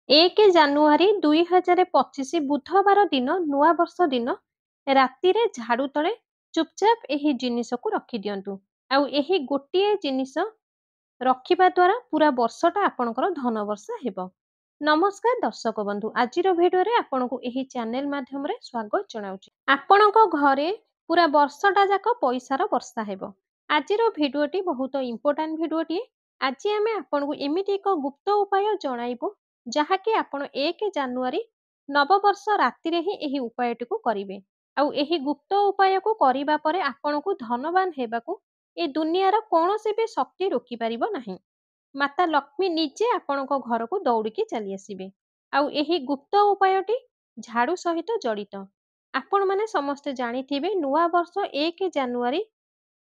ଏକ ଜାନୁଆରୀ 2025 ବୁଧବାର ଦିନ ନୂଆ ବର୍ଷ ଦିନ ରାତିରେ ଝାଡୁ ତଳେ ଚୁପଚାପ ଏହି ଜିନିଷକୁ ରଖିଦିଅନ୍ତୁ। ଆଉ ଏହି ଗୋଟିଏ ଜିନିଷ ରଖିବା ଦ୍ୱାରା ପୁରା ବର୍ଷଟା ଆପଣଙ୍କର ଧନ ବର୍ଷା ହେବ। ନମସ୍କାର ଦର୍ଶକ ବନ୍ଧୁ, ଆଜିର ଭିଡିଓରେ ଆପଣଙ୍କୁ ଏହି ଚ୍ୟାନେଲ ମାଧ୍ୟମରେ ସ୍ୱାଗତ ଜଣାଉଛି। ଆପଣଙ୍କ ଘରେ ପୁରା ବର୍ଷଟା ଯାକ ପଇସାର ବର୍ଷା ହେବ। ଆଜିର ଭିଡିଓଟି ବହୁତ ଇମ୍ପୋର୍ଟାଣ୍ଟ ଭିଡିଓଟିଏ। ଆଜି ଆମେ ଆପଣଙ୍କୁ ଏମିତି ଏକ ଗୁପ୍ତ ଉପାୟ ଜଣାଇବୁ ଯାହାକି ଆପଣ 1 ଜାନୁଆରୀ ନବବର୍ଷ ରାତିରେ ହିଁ ଏହି ଉପାୟଟିକୁ କରିବେ। ଆଉ ଏହି ଗୁପ୍ତ ଉପାୟକୁ କରିବା ପରେ ଆପଣଙ୍କୁ ଧନବାନ ହେବାକୁ ଏ ଦୁନିଆର କୌଣସି ବି ଶକ୍ତି ରୋକିପାରିବ ନାହିଁ। ମାତା ଲକ୍ଷ୍ମୀ ନିଜେ ଆପଣଙ୍କ ଘରକୁ ଦୌଡ଼ିକି ଚାଲି ଆସିବେ। ଆଉ ଏହି ଗୁପ୍ତ ଉପାୟଟି ଝାଡୁ ସହିତ ଜଡ଼ିତ। ଆପଣମାନେ ସମସ୍ତେ ଜାଣିଥିବେ ନୂଆ ବର୍ଷ 1 ଜାନୁଆରୀ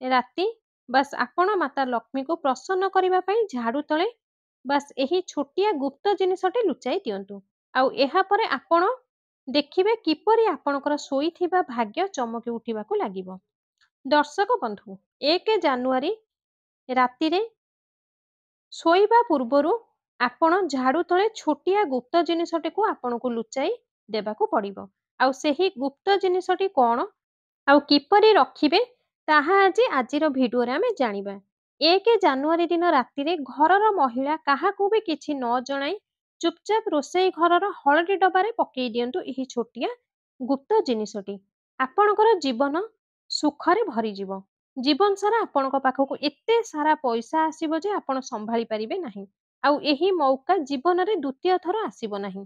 ରାତି ବାସ୍ ଆପଣ ମାତା ଲକ୍ଷ୍ମୀକୁ ପ୍ରସନ୍ନ କରିବା ପାଇଁ ଝାଡୁ ତଳେ ବାସ୍ ଏହି ଛୋଟିଆ ଗୁପ୍ତ ଜିନିଷଟି ଲୁଚାଇ ଦିଅନ୍ତୁ। ଆଉ ଏହାପରେ ଆପଣ ଦେଖିବେ କିପରି ଆପଣଙ୍କର ଶୋଇଥିବା ଭାଗ୍ୟ ଚମକି ଉଠିବାକୁ ଲାଗିବ। ଦର୍ଶକ ବନ୍ଧୁ, 1 ଜାନୁଆରୀ ରାତିରେ ଶୋଇବା ପୂର୍ବରୁ ଆପଣ ଝାଡୁ ତଳେ ଛୋଟିଆ ଗୁପ୍ତ ଜିନିଷଟିକୁ ଆପଣଙ୍କୁ ଲୁଚାଇ ଦେବାକୁ ପଡ଼ିବ। ଆଉ ସେହି ଗୁପ୍ତ ଜିନିଷଟି କ'ଣ ଆଉ କିପରି ରଖିବେ ତାହା ଆଜିର ଭିଡିଓରେ ଆମେ ଜାଣିବା। 1 ଜାନୁଆରୀ ଦିନ ରାତିରେ ଘରର ମହିଳା କାହାକୁ ବି କିଛି ନ ଜଣାଇ ଚୁପଚାପ ରୋଷେଇ ଘରର ହଳଦୀ ଡବାରେ ପକେଇ ଦିଅନ୍ତୁ ଏହି ଛୋଟିଆ ଗୁପ୍ତ ଜିନିଷଟି। ଆପଣଙ୍କର ଜୀବନ ସୁଖରେ ଭରିଯିବ। ଜୀବନ ସାରା ଆପଣଙ୍କ ପାଖକୁ ଏତେ ସାରା ପଇସା ଆସିବ ଯେ ଆପଣ ସମ୍ଭାଳି ପାରିବେ ନାହିଁ। ଆଉ ଏହି ମୌକା ଜୀବନରେ ଦ୍ୱିତୀୟ ଥର ଆସିବ ନାହିଁ।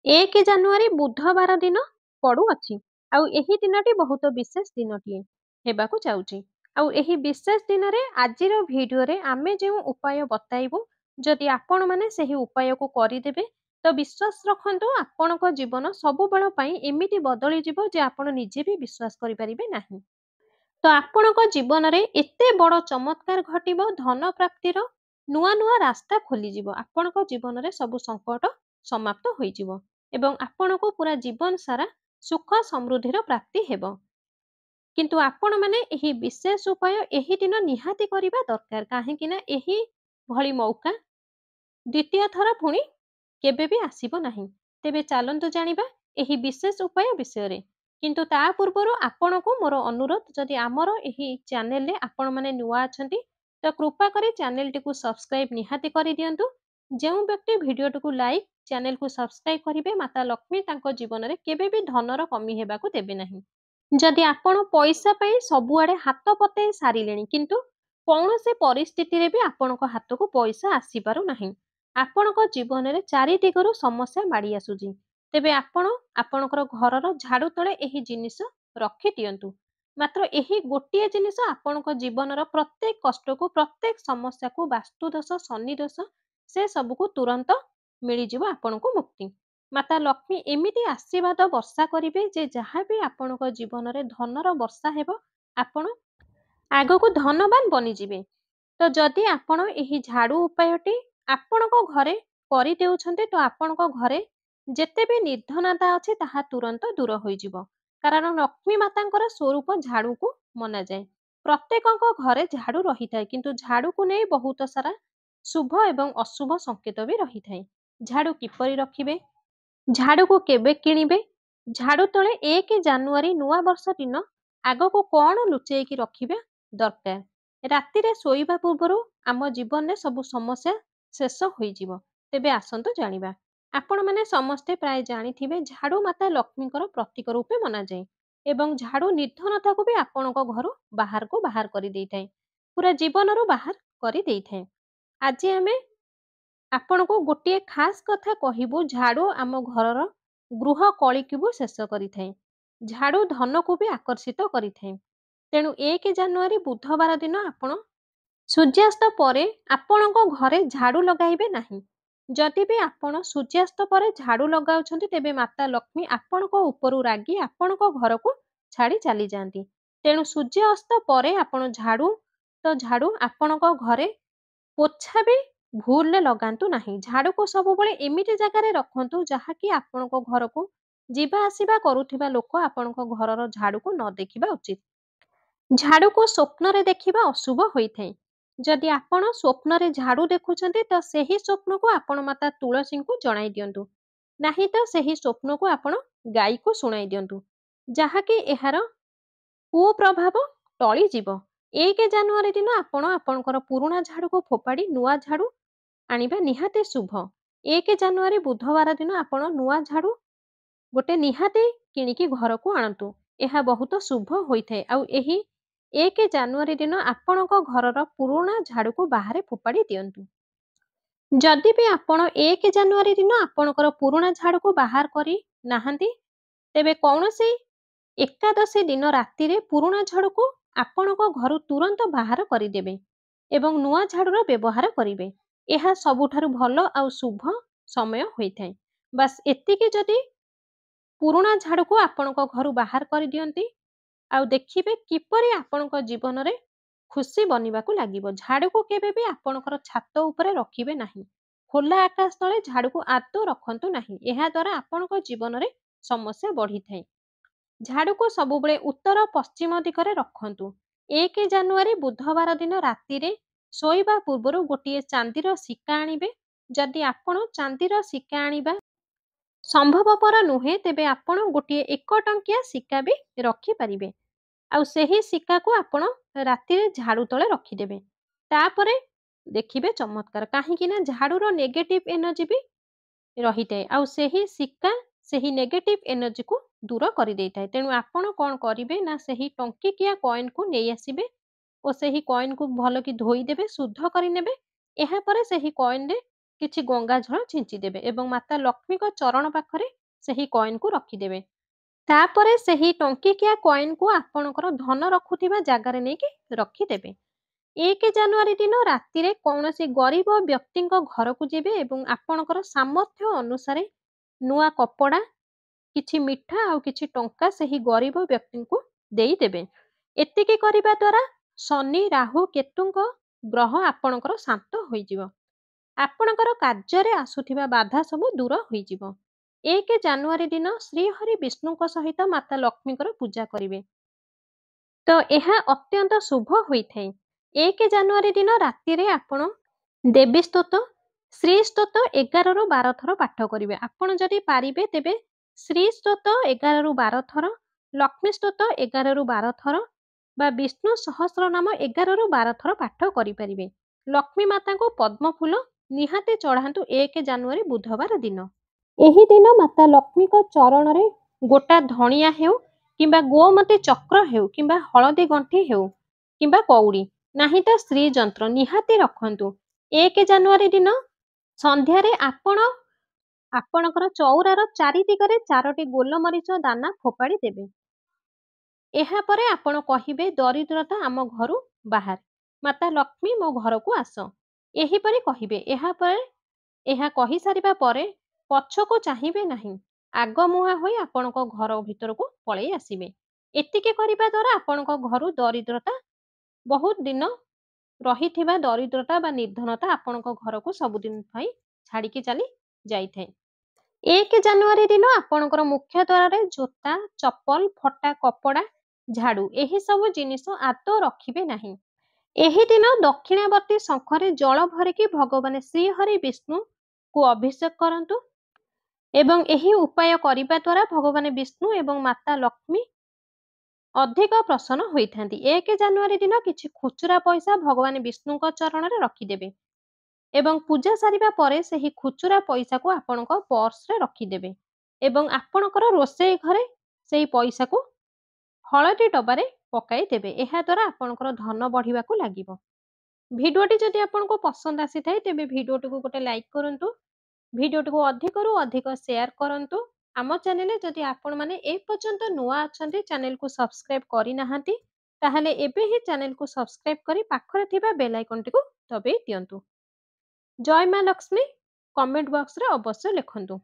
1 ଜାନୁଆରୀ ବୁଧବାର ଦିନ ପଡୁଅଛି। ଆଉ ଏହି ଦିନଟି ବହୁତ ବିଶେଷ ଦିନଟିଏ ହେବାକୁ ଯାଉଛି। ଆଉ ଏହି ବିଶେଷ ଦିନରେ ଆଜିର ଭିଡିଓରେ ଆମେ ଯେଉଁ ଉପାୟ ବତାଇବୁ, ଯଦି ଆପଣମାନେ ସେହି ଉପାୟକୁ କରିଦେବେ ତ ବିଶ୍ୱାସ ରଖନ୍ତୁ ଆପଣଙ୍କ ଜୀବନ ସବୁବେଳ ପାଇଁ ଏମିତି ବଦଳିଯିବ ଯେ ଆପଣ ନିଜେ ବି ବିଶ୍ୱାସ କରିପାରିବେ ନାହିଁ। ତ ଆପଣଙ୍କ ଜୀବନରେ ଏତେ ବଡ଼ ଚମତ୍କାର ଘଟିବ, ଧନ ପ୍ରାପ୍ତିର ନୂଆ ନୂଆ ରାସ୍ତା ଖୋଲିଯିବ। ଆପଣଙ୍କ ଜୀବନରେ ସବୁ ସଙ୍କଟ ସମାପ୍ତ ହୋଇଯିବ ଏବଂ ଆପଣଙ୍କୁ ପୁରା ଜୀବନ ସାରା ସୁଖ ସମୃଦ୍ଧିର ପ୍ରାପ୍ତି ହେବ। କିନ୍ତୁ ଆପଣମାନେ ଏହି ବିଶେଷ ଉପାୟ ଏହି ଦିନ ନିହାତି କରିବା ଦରକାର, କାହିଁକି ନା ଏହି ଭଳି ମୌକା ଦ୍ୱିତୀୟ ଥର ପୁଣି କେବେ ବି ଆସିବ ନାହିଁ। ତେବେ ଚାଲନ୍ତୁ ଜାଣିବା ଏହି ବିଶେଷ ଉପାୟ ବିଷୟରେ। କିନ୍ତୁ ତା ପୂର୍ବରୁ ଆପଣଙ୍କୁ ମୋର ଅନୁରୋଧ, ଯଦି ଆମର ଏହି ଚ୍ୟାନେଲରେ ଆପଣମାନେ ନୂଆ ଅଛନ୍ତି ତ କୃପା କରି ଚ୍ୟାନେଲଟିକୁ ସବସ୍କ୍ରାଇବ ନିହାତି କରିଦିଅନ୍ତୁ। ଯେଉଁ ବ୍ୟକ୍ତି ଭିଡିଓଟିକୁ ଲାଇକ୍, ଚ୍ୟାନେଲକୁ ସବସ୍କ୍ରାଇବ କରିବେ, ମାତା ଲକ୍ଷ୍ମୀ ତାଙ୍କ ଜୀବନରେ କେବେ ବି ଧନର କମି ହେବାକୁ ଦେବେ ନାହିଁ। ଯଦି ଆପଣ ପଇସା ପାଇଁ ସବୁଆଡେ ହାତ ପତେଇ ସାରିଲେଣି କିନ୍ତୁ କୌଣସି ପରିସ୍ଥିତିରେ ବି ଆପଣଙ୍କ ହାତକୁ ପଇସା ଆସିପାରୁ ନାହିଁ, ଆପଣଙ୍କ ଜୀବନରେ ଚାରିଦିଗରୁ ସମସ୍ୟା ମାଡ଼ି ଆସୁଛି, ତେବେ ଆପଣ ଆପଣଙ୍କର ଘରର ଝାଡୁ ତଳେ ଏହି ଜିନିଷ ରଖିଦିଅନ୍ତୁ। ମାତ୍ର ଏହି ଗୋଟିଏ ଜିନିଷ ଆପଣଙ୍କ ଜୀବନର ପ୍ରତ୍ୟେକ କଷ୍ଟକୁ, ପ୍ରତ୍ୟେକ ସମସ୍ୟାକୁ, ବାସ୍ତୁଦୋଷ, ଶନିଦୋଷ ସେ ସବୁକୁ ତୁରନ୍ତ ମିଳିଯିବ ଆପଣଙ୍କୁ ମୁକ୍ତି। ମାତା ଲକ୍ଷ୍ମୀ ଏମିତି ଆଶୀର୍ବାଦ ବର୍ଷା କରିବେ ଯେ ଯାହା ବି ଆପଣଙ୍କ ଜୀବନରେ ଧନର ବର୍ଷା ହେବ, ଆପଣ ଆଗକୁ ଧନବାନ ବନିଯିବେ। ତ ଯଦି ଆପଣ ଏହି ଝାଡୁ ଉପାୟଟି ଆପଣଙ୍କ ଘରେ କରିଦେଉଛନ୍ତି ତ ଆପଣଙ୍କ ଘରେ ଯେତେ ବି ନିର୍ଧନତା ଅଛି ତାହା ତୁରନ୍ତ ଦୂର ହୋଇଯିବ। କାରଣ ଲକ୍ଷ୍ମୀ ମାତାଙ୍କର ସ୍ୱରୂପ ଝାଡୁକୁ ମନାଯାଏ। ପ୍ରତ୍ୟେକଙ୍କ ଘରେ ଝାଡୁ ରହିଥାଏ, କିନ୍ତୁ ଝାଡୁକୁ ନେଇ ବହୁତ ସାରା ଶୁଭ ଏବଂ ଅଶୁଭ ସଂକେତ ବି ରହିଥାଏ। ଝାଡୁ କିପରି ରଖିବେ, ଝାଡୁକୁ କେବେ କିଣିବେ, ଝାଡୁ ତଳେ 1 ଜାନୁଆରୀ ନୂଆ ବର୍ଷ ଦିନ ଆଗକୁ କ'ଣ ଲୁଚେଇକି ରଖିବା ଦରକାର। ରାତିରେ ଶୋଇବା ପୂର୍ବରୁ ଆମ ଜୀବନରେ ସବୁ ସମସ୍ୟା ଶେଷ ହୋଇଯିବ। ତେବେ ଆସନ୍ତୁ ଜାଣିବା। ଆପଣମାନେ ସମସ୍ତେ ପ୍ରାୟ ଜାଣିଥିବେ ଝାଡୁ ମାତା ଲକ୍ଷ୍ମୀଙ୍କର ପ୍ରତୀକ ରୂପେ ମନାଯାଏ ଏବଂ ଝାଡୁ ନିର୍ଧନତାକୁ ବି ଆପଣଙ୍କ ଘରୁ ବାହାରକୁ ବାହାର କରିଦେଇଥାଏ, ପୁରା ଜୀବନରୁ ବାହାର କରିଦେଇଥାଏ। ଆଜି ଆମେ ଆପଣଙ୍କୁ ଗୋଟିଏ ଖାସ୍ କଥା କହିବୁ, ଝାଡୁ ଆମ ଘରର ଗୃହ କଳିକୁ ବି ଶେଷ କରିଥାଏ। ଝାଡୁ ଧନକୁ ବି ଆକର୍ଷିତ କରିଥାଏ। ତେଣୁ 1 ଜାନୁଆରୀ ବୁଧବାର ଦିନ ଆପଣ ସୂର୍ଯ୍ୟାସ୍ତ ପରେ ଆପଣଙ୍କ ଘରେ ଝାଡୁ ଲଗାଇବେ ନାହିଁ। ଯଦି ବି ଆପଣ ସୂର୍ଯ୍ୟାସ୍ତ ପରେ ଝାଡୁ ଲଗାଉଛନ୍ତି ତେବେ ମାତା ଲକ୍ଷ୍ମୀ ଆପଣଙ୍କ ଉପରୁ ରାଗି ଆପଣଙ୍କ ଘରକୁ ଛାଡ଼ି ଚାଲିଯାଆନ୍ତି। ତେଣୁ ସୂର୍ଯ୍ୟ ଅସ୍ତ ପରେ ଆପଣ ଝାଡୁ ଆପଣଙ୍କ ଘରେ ପୋଛା ବି ଭୁଲରେ ଲଗାନ୍ତୁ ନାହିଁ। ଝାଡୁକୁ ସବୁବେଳେ ଏମିତି ଜାଗାରେ ରଖନ୍ତୁ ଯାହାକି ଆପଣଙ୍କ ଘରକୁ ଯିବା ଆସିବା କରୁଥିବା ଲୋକ ଆପଣଙ୍କ ଘରର ଝାଡୁକୁ ନ ଦେଖିବା ଉଚିତ। ଝାଡୁକୁ ସ୍ୱପ୍ନରେ ଦେଖିବା ଅଶୁଭ ହୋଇଥାଏ। ଯଦି ଆପଣ ସ୍ୱପ୍ନରେ ଝାଡୁ ଦେଖୁଛନ୍ତି ତ ସେହି ସ୍ୱପ୍ନକୁ ଆପଣ ମାତା ତୁଳସୀଙ୍କୁ ଜଣାଇ ଦିଅନ୍ତୁ। ନାହିଁ ତ ସେହି ସ୍ୱପ୍ନକୁ ଆପଣ ଗାଈକୁ ଶୁଣାଇ ଦିଅନ୍ତୁ, ଯାହାକି ଏହାର କୁପ୍ରଭାବ ଟଳିଯିବ। 1 ଜାନୁଆରୀ ଦିନ ଆପଣ ଆପଣଙ୍କର ପୁରୁଣା ଝାଡୁକୁ ଫୋପାଡ଼ି ନୂଆ ଝାଡୁ ଆଣିବା ନିହାତି ଶୁଭ। 1 ଜାନୁଆରୀ ବୁଧବାର ଦିନ ଆପଣ ନୂଆ ଝାଡୁ ଗୋଟେ ନିହାତି କିଣିକି ଘରକୁ ଆଣନ୍ତୁ। ଏହା ବହୁତ ଶୁଭ ହୋଇଥାଏ। ଆଉ ଏହି 1 ଜାନୁଆରୀ ଦିନ ଆପଣଙ୍କ ଘରର ପୁରୁଣା ଝାଡୁକୁ ବାହାରେ ଫୋପାଡ଼ି ଦିଅନ୍ତୁ। ଯଦି ବି ଆପଣ 1 ଜାନୁଆରୀ ଦିନ ଆପଣଙ୍କର ପୁରୁଣା ଝାଡୁକୁ ବାହାର କରି ନାହାନ୍ତି, ତେବେ କୌଣସି ଏକାଦଶୀ ଦିନ ରାତିରେ ପୁରୁଣା ଝାଡୁକୁ ଆପଣଙ୍କ ଘରୁ ତୁରନ୍ତ ବାହାର କରିଦେବେ ଏବଂ ନୂଆ ଝାଡୁର ବ୍ୟବହାର କରିବେ। ଏହା ସବୁଠାରୁ ଭଲ ଆଉ ଶୁଭ ସମୟ ହୋଇଥାଏ। ବାସ୍ ଏତିକି ଯଦି ପୁରୁଣା ଝାଡୁକୁ ଆପଣଙ୍କ ଘରୁ ବାହାର କରିଦିଅନ୍ତି ଆଉ ଦେଖିବେ କିପରି ଆପଣଙ୍କ ଜୀବନରେ ଖୁସି ବନିବାକୁ ଲାଗିବ। ଝାଡୁକୁ କେବେ ବି ଆପଣଙ୍କର ଛାତ ଉପରେ ରଖିବେ ନାହିଁ। ଖୋଲା ଆକାଶ ତଳେ ଝାଡୁକୁ ଆଦୌ ରଖନ୍ତୁ ନାହିଁ। ଏହା ଦ୍ୱାରା ଆପଣଙ୍କ ଜୀବନରେ ସମସ୍ୟା ବଢିଥାଏ। ଝାଡୁକୁ ସବୁବେଳେ ଉତ୍ତର ପଶ୍ଚିମ ଦିଗରେ ରଖନ୍ତୁ। 1 ଜାନୁଆରୀ ବୁଧବାର ଦିନ ରାତିରେ ଶୋଇବା ପୂର୍ବରୁ ଗୋଟିଏ ଚାନ୍ଦିର ସିକ୍କା ଆଣିବେ। ଯଦି ଆପଣ ଚାନ୍ଦିର ସିକ୍କା ଆଣିବା ସମ୍ଭବପର ନୁହେଁ, ତେବେ ଆପଣ ଗୋଟିଏ 1 ଟଙ୍କିଆ ସିକ୍କା ବି ରଖିପାରିବେ। ଆଉ ସେହି ସିକ୍କାକୁ ଆପଣ ରାତିରେ ଝାଡୁ ତଳେ ରଖିଦେବେ। ତାପରେ ଦେଖିବେ ଚମତ୍କାର, କାହିଁକି ନା ଝାଡୁର ନେଗେଟିଭ ଏନର୍ଜି ବି ରହିଥାଏ ଆଉ ସେହି ସିକ୍କା ସେହି ନେଗେଟିଭ ଏନର୍ଜିକୁ ଦୂର କରିଦେଇଥାଏ। ତେଣୁ ଆପଣ କ'ଣ କରିବେ ନା ସେହି ଟଙ୍କିକିଆ କଏନ୍‌କୁ ନେଇ ଆସିବେ ଓ ସେହି କଏନ୍‌କୁ ଭଲକି ଧୋଇଦେବେ, ଶୁଦ୍ଧ କରିନେବେ। ଏହାପରେ ସେହି କଏନ୍‌ରେ କିଛି ଗଙ୍ଗାଜଳ ଛିଞ୍ଚିଦେବେ ଏବଂ ମାତା ଲକ୍ଷ୍ମୀଙ୍କ ଚରଣ ପାଖରେ ସେହି କଏନ୍‌କୁ ରଖିଦେବେ। ତାପରେ ସେହି ଟଙ୍କିକିଆ କଏନ୍‌କୁ ଆପଣଙ୍କର ଧନ ରଖୁଥିବା ଜାଗାରେ ନେଇକି ରଖିଦେବେ। 1 ଜାନୁଆରୀ ଦିନ ରାତିରେ କୌଣସି ଗରିବ ବ୍ୟକ୍ତିଙ୍କ ଘରକୁ ଯିବେ ଏବଂ ଆପଣଙ୍କର ସାମର୍ଥ୍ୟ ଅନୁସାରେ ନୂଆ କପଡ଼ା, କିଛି ମିଠା ଆଉ କିଛି ଟଙ୍କା ସେହି ଗରିବ ବ୍ୟକ୍ତିଙ୍କୁ ଦେଇଦେବେ। ଏତିକି କରିବା ଦ୍ୱାରା ଶନି, ରାହୁ, କେତୁଙ୍କ ଗ୍ରହ ଆପଣଙ୍କର ଶାନ୍ତ ହୋଇଯିବ। ଆପଣଙ୍କର କାର୍ଯ୍ୟରେ ଆସୁଥିବା ବାଧା ସବୁ ଦୂର ହୋଇଯିବ। 1 ଜାନୁଆରୀ ଦିନ ଶ୍ରୀହରି ବିଷ୍ଣୁଙ୍କ ସହିତ ମାତା ଲକ୍ଷ୍ମୀଙ୍କର ପୂଜା କରିବେ। ତ ଏହା ଅତ୍ୟନ୍ତ ଶୁଭ ହୋଇଥାଏ। 1 ଜାନୁଆରୀ ଦିନ ରାତିରେ ଆପଣ ଦେବୀ ସ୍ତୋତ୍ର, ଶ୍ରୀ ସ୍ତୋତ୍ର 11 ରୁ 12 ଥର ପାଠ କରିବେ। ଆପଣ ଯଦି ପାରିବେ ତେବେ ଶ୍ରୀ ସ୍ତୋତ୍ର 11 ରୁ 12 ଥର, ଲକ୍ଷ୍ମୀ ସ୍ତୋତ୍ର 11 ରୁ 12 ଥର ବା ବିଷ୍ଣୁ ସହସ୍ରନାମ 11 ରୁ 12 ଥର ପାଠ କରିପାରିବେ। ଲକ୍ଷ୍ମୀ ମାତାଙ୍କୁ ପଦ୍ମ ଫୁଲ ନିହାତି ଚଢ଼ାନ୍ତୁ 1 ଜାନୁଆରୀ ବୁଧବାର ଦିନ। ଏହି ଦିନ ମାତା ଲକ୍ଷ୍ମୀଙ୍କ ଚରଣରେ ଗୋଟା ଧଣିଆ ହେଉ କିମ୍ବା ଗୋମତୀ ଚକ୍ର ହେଉ କିମ୍ବା ହଳଦୀ ଗଣ୍ଠି ହେଉ କିମ୍ବା କଉଡ଼ି, ନାହିଁ ତ ଶ୍ରୀ ଯନ୍ତ୍ର ନିହାତି ରଖନ୍ତୁ। 1 ଜାନୁଆରୀ ଦିନ ସନ୍ଧ୍ୟାରେ ଆପଣ ଆପଣଙ୍କର ଚଉରାର ଚାରିଦିଗରେ 4ଟି ଗୋଲମରିଚ ଦାନା ଫୋପାଡ଼ି ଦେବେ। ଏହାପରେ ଆପଣ କହିବେ, ଦରିଦ୍ରତା ଆମ ଘରୁ ବାହାର, ମାତା ଲକ୍ଷ୍ମୀ ମୋ ଘରକୁ ଆସ। ଏହିପରି କହିବେ। ଏହା କହିସାରିବା ପରେ ପଛକୁ ଚାହିଁବେ ନାହିଁ। ଆଗମୁହାଁ ହୋଇ ଆପଣଙ୍କ ଘର ଭିତରକୁ ପଳେଇ ଆସିବେ। ଏତିକି କରିବା ଦ୍ୱାରା ଆପଣଙ୍କ ଘରୁ ଦରିଦ୍ରତା, ବହୁତ ଦିନ ରହିଥିବା ଦରିଦ୍ରତା ବା ନିର୍ଧନତା ଆପଣଙ୍କ ଘରକୁ ସବୁଦିନ ପାଇଁ ଛାଡ଼ିକି ଚାଲି ଯାଇଥାଏ। 1 ଜାନୁଆରୀ ଦିନ ଆପଣଙ୍କର ମୁଖ୍ୟ ଦ୍ୱାରରେ ଜୋତା, ଚପଲ, ଫଟା କପଡ଼ା, ଝାଡୁ ଏହି ସବୁ ଜିନିଷ ଆଦୌ ରଖିବେ ନାହିଁ। ଏହି ଦିନ ଦକ୍ଷିଣାବର୍ତ୍ତୀ ଶଙ୍ଖରେ ଜଳ ଭରିକି ଭଗବାନ ଶ୍ରୀହରି ବିଷ୍ଣୁଙ୍କୁ ଅଭିଷେକ କରନ୍ତୁ ଏବଂ ଏହି ଉପାୟ କରିବା ଦ୍ୱାରା ଭଗବାନ ବିଷ୍ଣୁ ଏବଂ ମାତା ଲକ୍ଷ୍ମୀ ଅଧିକ ପ୍ରସନ୍ନ ହୋଇଥାନ୍ତି। 1 ଜାନୁଆରୀ ଦିନ କିଛି ଖୁଚୁରା ପଇସା ଭଗବାନ ବିଷ୍ଣୁଙ୍କ ଚରଣରେ ରଖିଦେବେ ଏବଂ ପୂଜା ସାରିବା ପରେ ସେହି ଖୁଚୁରା ପଇସାକୁ ଆପଣଙ୍କ ପର୍ସରେ ରଖିଦେବେ ଏବଂ ଆପଣଙ୍କର ରୋଷେଇ ଘରେ ସେହି ପଇସାକୁ ହଳଦୀ ଡବାରେ ପକାଇ ଦେବେ। ଏହା ଦ୍ୱାରା ଆପଣଙ୍କର ଧନ ବଢ଼ିବାକୁ ଲାଗିବ। ଭିଡ଼ିଓଟି ଯଦି ଆପଣଙ୍କୁ ପସନ୍ଦ ଆସିଥାଏ ତେବେ ଭିଡ଼ିଓଟିକୁ ଗୋଟେ ଲାଇକ୍ କରନ୍ତୁ। ଭିଡ଼ିଓଟିକୁ ଅଧିକରୁ ଅଧିକ ସେୟାର କରନ୍ତୁ। ଆମ ଚ୍ୟାନେଲରେ ଯଦି ଆପଣମାନେ ଏପର୍ଯ୍ୟନ୍ତ ନୂଆ ଅଛନ୍ତି, ଚ୍ୟାନେଲକୁ ସବସ୍କ୍ରାଇବ୍ କରିନାହାନ୍ତି, ତାହେଲେ ଏବେ ହିଁ ଚ୍ୟାନେଲକୁ ସବସ୍କ୍ରାଇବ୍ କରି ପାଖରେ ଥିବା ବେଲ୍ ଆଇକନଟିକୁ ଦବାଇ ଦିଅନ୍ତୁ। ଜୟ ମା ଲକ୍ଷ୍ମୀ କମେଣ୍ଟ ବକ୍ସରେ ଅବଶ୍ୟ ଲେଖନ୍ତୁ।